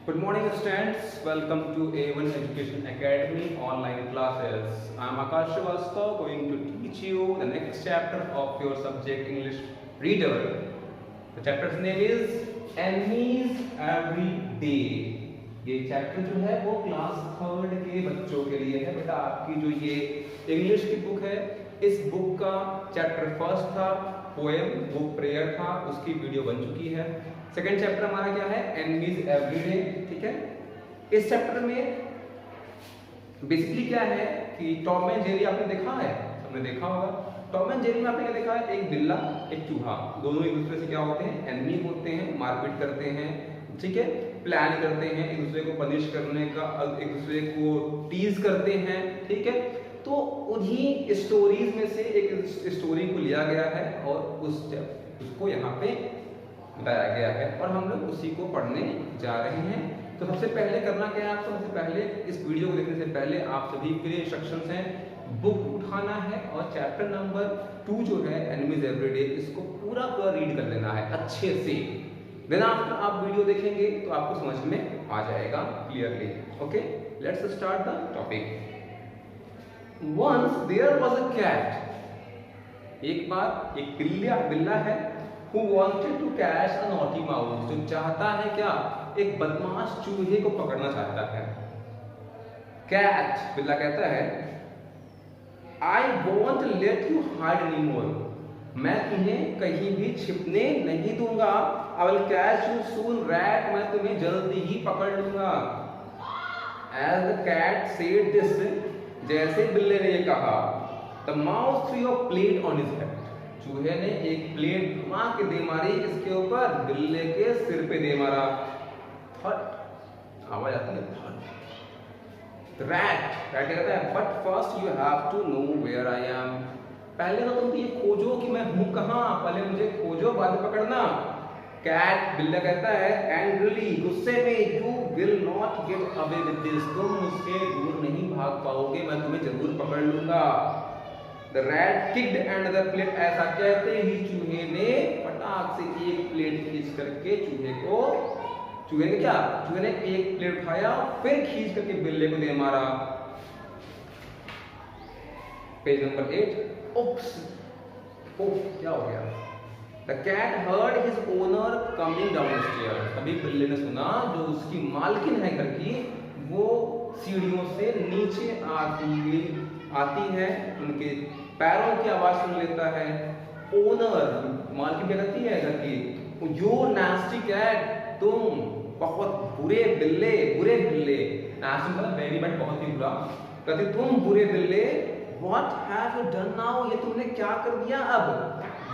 Good morning, students. Welcome to A1 Education Academy online classes. I am Akash Srivastava going to teach you the next chapter of your subject English Reader. The chapter's name is Enemies Every Day. ये chapter जो है वो class third के बच्चों के लिए है बेटा। आपकी जो ये इंग्लिश की बुक है, इस बुक का चैप्टर फर्स्ट था पोएम, वो प्रेयर था, उसकी वीडियो बन चुकी है। सेकेंड चैप्टर हमारा क्या है, एनिमीज एवरीडे। ठीक है, इस चैप्टर में बेसिकली क्या है कि टॉम एंड जेरी आपने देखा है, सबने देखा होगा। टॉम एंड जेरी में आपने क्या देखा है, एक बिल्ला एक चूहा, दोनों एक दूसरे से क्या होते हैं, एनिमी होते हैं, मारपीट करते हैं, ठीक है, प्लान करते हैं, एक दूसरे को पनिश करने का, एक दूसरे को टीज करते हैं। ठीक है, तो उन्हीं स्टोरीज में से एक स्टोरी को लिया गया है और उसको यहाँ पे बताया गया है और हम लोग उसी को पढ़ने जा रहे हैं। तो सबसे पहले करना क्या है आपको, सबसे पहले इस वीडियो को देखने से पहले आप सभी के लिए इंस्ट्रक्शंस हैं, बुक उठाना है और चैप्टर नंबर 2 जो है एनिमीज एवरीडे, इसको पूरा रीड कर लेना है अच्छे से। देन आफ्टर आप वीडियो देखेंगे तो आपको समझ में आ जाएगा clearly. Okay, let's start the topic. Once there was a cat, एक बार एक बिल्ला है, who wanted to catch a naughty mouse, जो चाहता है क्या, एक बदमाश चूहे को पकड़ना चाहता है। कैट, बिल्ला कहता है, I won't let you hide anymore, मैं तुम्हें कहीं भी छिपने नहीं दूंगा। I will catch you soon, rat, मैं तुम्हें जल्दी ही पकड़ लूंगा। As the cat said this, जैसे बिल्ले ने ये कहा, the mouse threw a plate on his head, चूहे ने एक प्लेट घुमा के दे मारी इसके ऊपर, बिल्ले के सिर पे दे मारा। फट, आवाज आती है फट। रैट कहता है, but first you have to know where I am, पहले तो तुम ये खोजो कि मैं हूं कहां, पहले मुझे खोजो बाद में पकड़ना। कैट, बिल्ला कहता है, एंग्रीली, गुस्से में, you will not get away with this, तुम मुझसे दूर नहीं भाग पाओगे, मैं तुम्हें जरूर पकड़ लूंगा। The rat kicked another plate, ऐसा कहते ही चूहे ने फटाक से एक प्लेट खींच करके चूहे ने एक प्लेट उठाया, फिर खींच करके बिल्ले को दे मारा। Page number 8। उप्स, क्या हो गया। The cat heard his owner coming downstairs, अभी बिल्ले ने सुना जो उसकी मालकिन है घर की, वो सीढ़ियों से नीचे आती है, उनके पैरों की आवाज सुन लेता है। ओनर, मालकिन क्या कहती है घर की, यू नास्टी कैट, तुम बहुत बुरे बिल्ले। नास्टी मतलब वेरी बैड, बहुत ही बुरा। कहती, तुम बुरे बिल्ले, what have you done now, ये तुमने क्या कर दिया अब।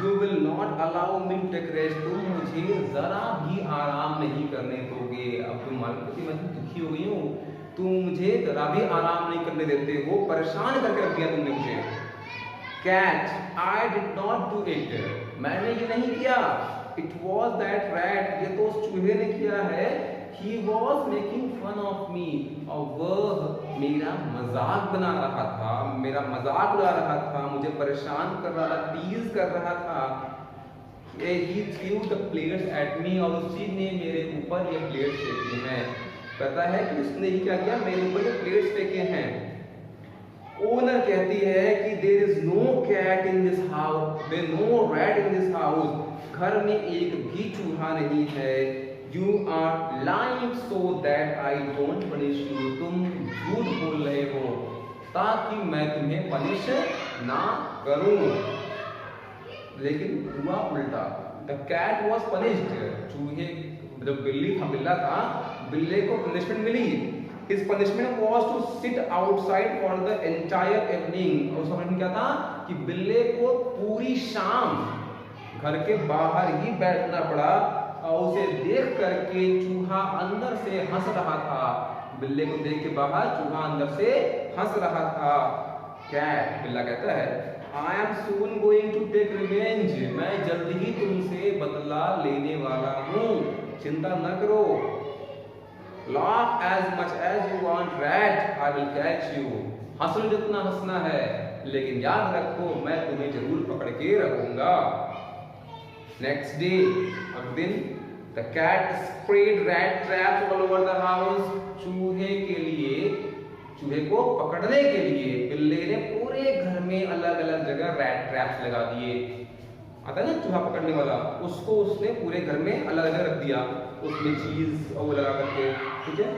You will not allow me to take rest, तुम मुझे जरा भी आराम नहीं करने दोगे। अब तुम मालकिन, मैं दुखी हो गई हूँ, तुम मुझे जरा भी आराम नहीं करने देते हो, परेशान करके रख दिया तुमने मुझे। Cat, I did not do it, मैंने ये नहीं किया। इट वॉज दैट रैट, ये तो उस चूहे ने किया है। He was making fun of me, और वह मेरा मजाक बना रहा था, मेरा मजाक उड़ा रहा था, मुझे परेशान कर रहा था, टीज कर रहा था। He threw the plates at me, और उसी ने मेरे ऊपर ये प्लेट्स फेंकी हैं। कहता है कि उसने ही क्या किया, मेरे ऊपर ये प्लेट्स फेंके हैं। ओनर कहती है कि there is no cat in this house, there no rat in this house, घर में एक भी चूहा नहीं है। You are lying so that I don't punish you, तुम झूठ बोल रहे हो ताकि मैं तुम्हें पनिश ना करूं। लेकिन हुआ उल्टा, द कैट वॉज पनिश्ड, चूहे जब बिल्ला था, बिल्ले को पनिशमेंट मिली। His punishment was to sit outside for the entire evening, और उसका पनिशमेंट क्या था कि बिल्ले को पूरी शाम घर के बाहर ही बैठना पड़ा, और उसे देख करके चूहा अंदर से हंस रहा था। बिल्ले को देख के बाहर चूहा अंदर से हंस रहा था। कैट, बिल्ला कहता है, I am soon going to take revenge, मैं जल्द ही तुमसे बदला लेने वाला हूँ, चिंता न करो। Laugh as much as you want, rat, I will catch you, हंसो जितना हंसना है, लेकिन याद रखो मैं तुम्हें जरूर पकड़ के रखूंगा। नेक्स्ट डे, अगले दिन the cat spread rat traps all over the house. चूहे को पकड़ने के लिए बिल्ली ने पूरे घर में अलग अलग जगह रैट ट्रैप्स लगा दिए। आता है ना चूहा पकड़ने वाला, उसको उसने पूरे घर में अलग अलग रख दिया, उसमें चीज और वो लगा करके, ठीक है।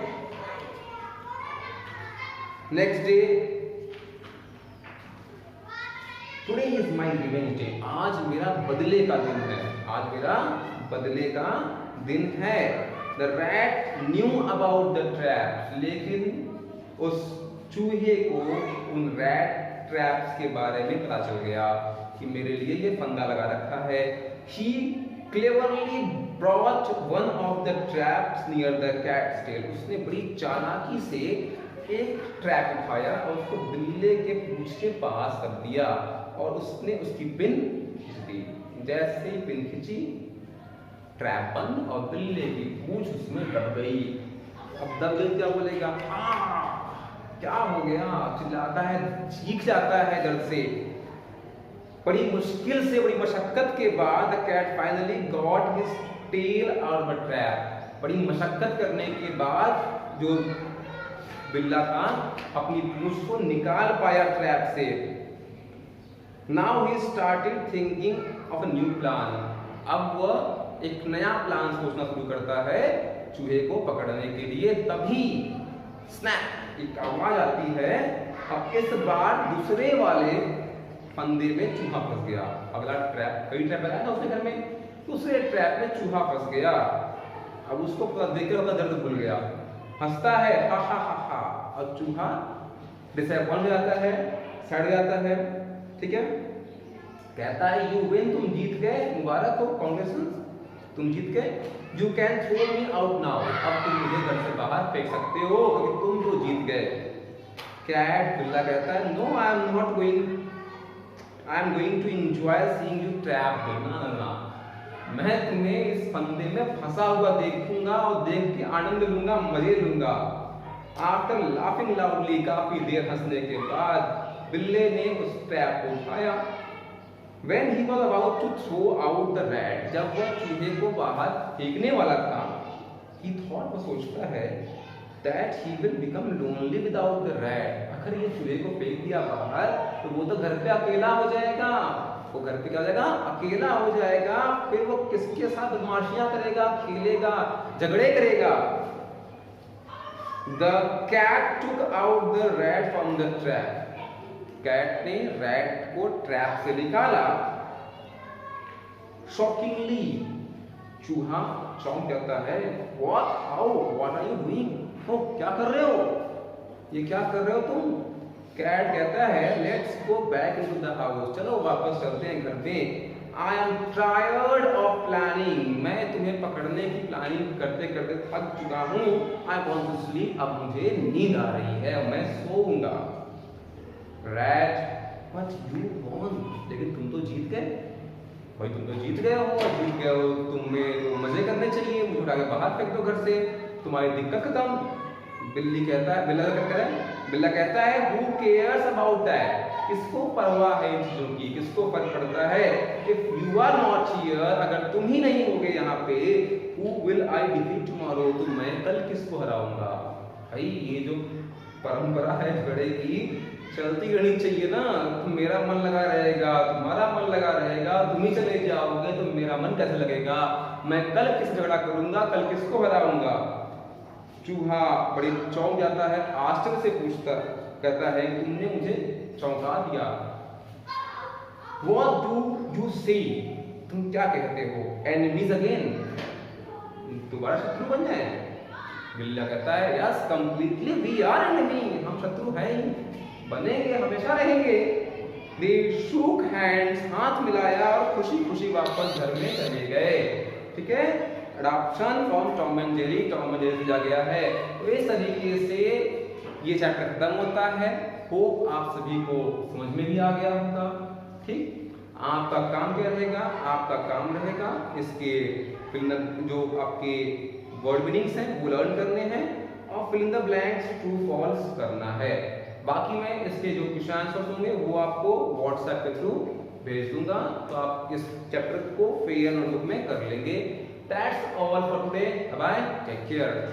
Next day, today is my revenge day. आज मेरा बदले का दिन है, आज मेरा बदले का दिन है। The rat knew about the traps. लेकिन उस चूहे को उन रैट ट्रैप्स के बारे में पता चल गया कि मेरे लिए ये फंदा लगा रखा है। He cleverly brought one of the traps near the cat's tail। उसने बड़ी चालाकी से एक ट्रैप उठाया और उसको बिल्ली के पूंछ के पास रख दिया और उसने उसकी पिन खींच दी। जैसे ही पिन खींची, ट्रैप बंद और बिल्ली की पूंछ उसमें दब गई। अब दब गई क्या बोलेगा? क्या हो गया? चिल्लाता है, चीख जाता है दर्द से। बड़ी मुश्किल से, बड़ी मशक्कत के बाद cat finally got his tail out of the trap. बड़ी मशक्कत करने के बाद जो बिल्ला था अपनी पूंछ को निकाल पाया ट्रैप से। Now he started thinking of a new plan. अब वह एक नया प्लान सोचना शुरू करता है चूहे को पकड़ने के लिए। तभी स्नैप एक आवाज आती है। अब इस बार दूसरे वाले फंदे में चूहा फंस गया। अगला ट्रैप, कई ट्रैप लगाया था उसने घर में, दूसरे ट्रैप में चूहा फंस गया। अब उसको देखकर उसका दर्द भूल गया, हंसता है, हा हा हा हा। और चूहा डिसअपॉइंट हो जाता है, सड़ जाता है, ठीक है। कहता है यू विन, तुम जीत गए, मुबारक हो, कांग्रेचुलेशंस, तुम जीत गए। You can throw me out now. अब तुम मुझे घर से बाहर फेंक सकते हो क्योंकि तुम तो जीत गए। कैट, बिल्ला कहता है no I am not going, I am going to enjoy seeing you trapped. ना, मैं तुम्हें इस फंदे में फंसा हुआ देखूंगा और देख के आनंद लूंगा, मजे लूंगा। आफ्टर लाफिंग लाउडली, काफी देर हंसने के बाद बिल्ले ने उस ट्रैप को उठाया। When he was about to throw out the rat, जब वह चूहे को बाहर फेंकने वाला था, he thought, वो सोचता है that he will become lonely without the rat। अगर ये चूहे को फेंक दिया बाहर तो वो तो घर पे अकेला हो जाएगा। वो घर पे क्या हो जाएगा? अकेला हो जाएगा। फिर वो किसके साथ बदमाशियां करेगा, खेलेगा, झगड़े करेगा। The cat took out the rat from the trap। Cat ने रैट को ट्रैप से निकाला। शॉकिंगली, चूहा चौंक जाता है। What, how, what are you doing? तो क्या कर रहे हो? ये क्या कर रहे हो तुम? कैट कहता है let's go back into the house. चलो वापस चलते हैं घर में। I am tired of planning. मैं तुम्हें पकड़ने की प्लानिंग करते करते थक चुका हूँ। I want to sleep. अब मुझे नींद आ रही है, मैं सोऊंगा। रैट, बट यू वॉन, लेकिन तुम तो जीत गए भाई, तुम तो जीत गए हो। जीत गए हो, तुम्हें तो मजे करने चाहिए, मुझे उठा के बाहर फेंक दो घर से, तुम्हारी दिक्कत खत्म। बिल्ली कहता है, बिल्ला कहता है हु केयर्स अबाउट दैट। किसको परवाह है इन चीजों की, किसको फर्क पड़ता है? If you are not here, अगर तुम ही नहीं होगे यहाँ पे, who will I defeat tomorrow, तो मैं कल किसको हराऊंगा? भाई ये जो परंपरा है झगड़े की चलती रहनी चाहिए ना। तो मेरा मन लगा रहेगा, तुम्हारा मन लगा रहेगा, तुम ही चले जाओगे तो मेरा मन कैसे लगेगा? मैं कल किस झगड़ा करूंगा, कल किसको हराऊंगा? चूहा बड़ी चौंक जाता है, आश्चर्य से पूछता, कहता है तुमने मुझे चौंका दिया। What do you say? तुम क्या कहते हो? Enemies again? दोबारा शत्रु बन जाए? बिल्ला कहता है yes completely we are enemy. हम शत्रु हैं ही, बनेंगे, हमेशा रहेंगे। They shook hands, हाथ मिलाया और खुशी खुशी वापस घर में चले गए। ठीक है, adoption from Tom and Jerry, Tom and Jerry से जा गया है। तो इस तरीके से ये चैप्टर खत्म होता है। होप आप सभी को समझ में भी आ गया होगा। ठीक, आपका काम क्या रहेगा? आपका काम रहेगा इसके जो आपके वर्ड मीनिंग्स हैं वो लर्न करने हैं और fill in the blanks true false करना है। बाकी मैं इसके जो क्वेश्चन आंसर्स होंगे वो आपको व्हाट्सएप के थ्रू भेज दूंगा, तो आप इस चैप्टर को फेयर नोटबुक में कर लेंगे। That's all for today. Bye bye. Take care.